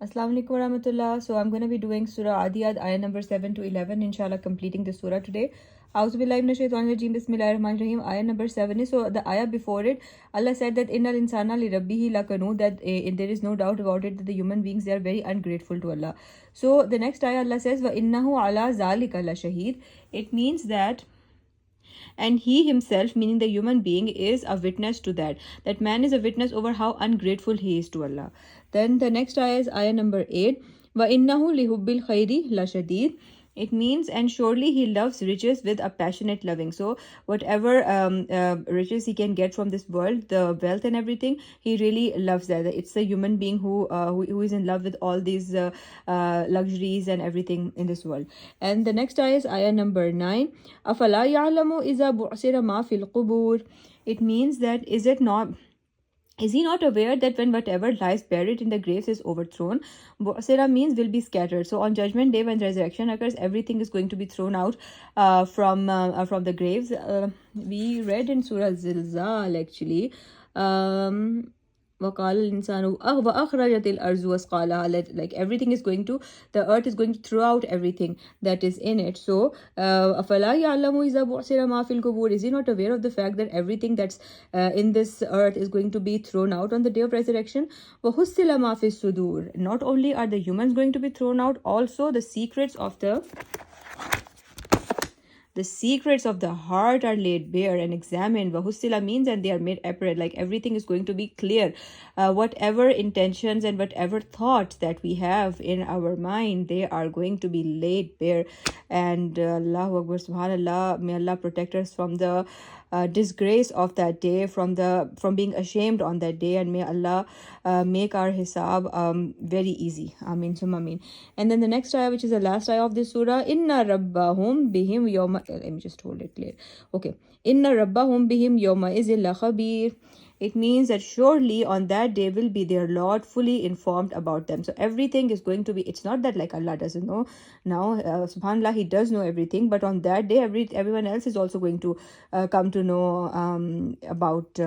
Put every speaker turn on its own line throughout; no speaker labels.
Assalamu alaikum warahmatullah. So I'm going to be doing Surah Adiyat, ayah number 7 to 11, inshallah, completing the surah today. A'udhu billahi minash shaitanir rajim, bismillahir rahmanir rahim. Ayah number 7 is, so the ayah before it, Allah said that innal insana li rabbihi lakanud, that there is no doubt about it that the human beings, they are very ungrateful to Allah. So the next ayah, Allah says wa innahu ala zalika la shaheed. It means that, and he himself, meaning the human being, is a witness to that man is a witness over how ungrateful he is to Allah. Then the next ayah is ayah number 8, wa innahu lihubbil khairi la shadid. It means, and surely he loves riches with a passionate loving. So whatever riches he can get from this world, the wealth and everything, he really loves that. It's the human being who is in love with all these luxuries and everything in this world. And the next ayah is ayah number 9. Afala ya'lamu iza bu'sira ma fil qubur. It means that is he not aware that when whatever lies buried in the graves is overthrown? Bu'sira means will be scattered. So on judgment day, when resurrection occurs, everything is going to be thrown out from the graves. We read in Surah Zilzal actually. وَقَالَ الْإِنسَانُ وَأَخْرَجَتِ الْأَرْضُ وَأَثْقَالَهَا, like everything is going to, the earth is going to throw out everything that is in it. So أَفَلَا يَعْلَمُ إِذَا بُعْثِرَ مَا فِي الْقُبُورِ. Is he not aware of the fact that everything that's in this earth is going to be thrown out on the day of resurrection? وَحُصِّلَ مَا فِي الصُّدُورِ. Not only are the humans going to be thrown out, also the secrets of the heart are laid bare and examined. Vahusila means, and they are made apparent, like everything is going to be clear. Whatever intentions and whatever thoughts that we have in our mind, they are going to be laid bare. And Allahu Akbar, subhanallah, may Allah protect us from the disgrace of that day, from being ashamed on that day, and may Allah make our hisab very easy. Ameen summa ameen. And then the next ayah, which is the last ayah of this surah, inna rabbahum bihim yawma, let me just hold it clear. Okay, inna rabbahum bihim yawma izil la khabir. It means that surely on that day will be their Lord fully informed about them. So everything is going to be, it's not that like Allah doesn't know. Now, subhanAllah, He does know everything. But on that day, everyone else is also going to come to know about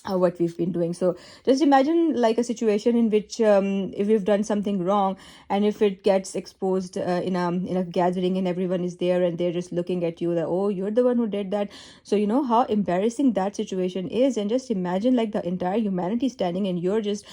what we've been doing. So just imagine like a situation in which if we've done something wrong, and if it gets exposed in a gathering, and everyone is there and they're just looking at you that, oh, you're the one who did that. So you know how embarrassing that situation is. And just imagine like the entire humanity standing, and we're just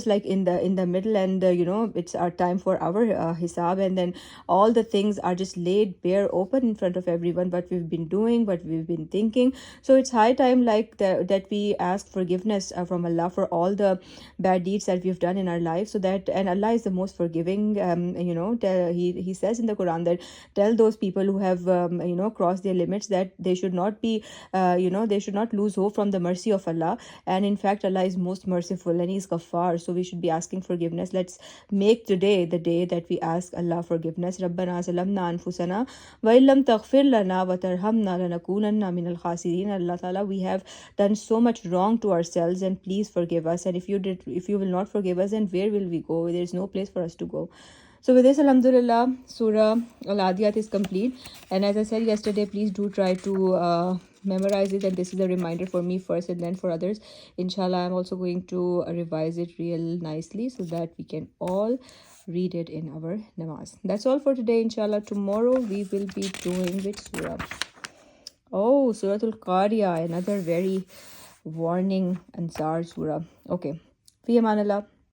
like in the middle, and it's our time for our hisab, and then all the things are just laid bare open in front of everyone, what we've been doing, what we've been thinking. So it's high time like that we ask forgiveness from Allah for all the bad deeds that we've done in our life, so that, and Allah is the most forgiving. He says in the Quran that tell those people who have crossed their limits that they should not be they should not lose hope from the mercy of Allah. And in fact, Allah is most merciful and He's Ghaffar, so we should be asking forgiveness. Let's make today the day that we ask Allah forgiveness. Rabbana zalamna anfusana wa illam taghfir lana wa tarhamna lanakunanna minal khasirin. Allah Ta'ala, we have done so much wrong to ourselves, and please forgive us. And if you will not forgive us, then where will we go? There is no place for us to go. So with this, alhamdulillah, Surah Al-Adiyat is complete. And as I said yesterday, please do try to memorize it. And this is a reminder for me first and then for others. Inshallah, I'm also going to revise it real nicely so that we can all read it in our namaz. That's all for today. Inshallah, tomorrow we will be doing which surah? Oh, Suratul Qariya, another very warning Ansar surah. Okay. Fi amanallah.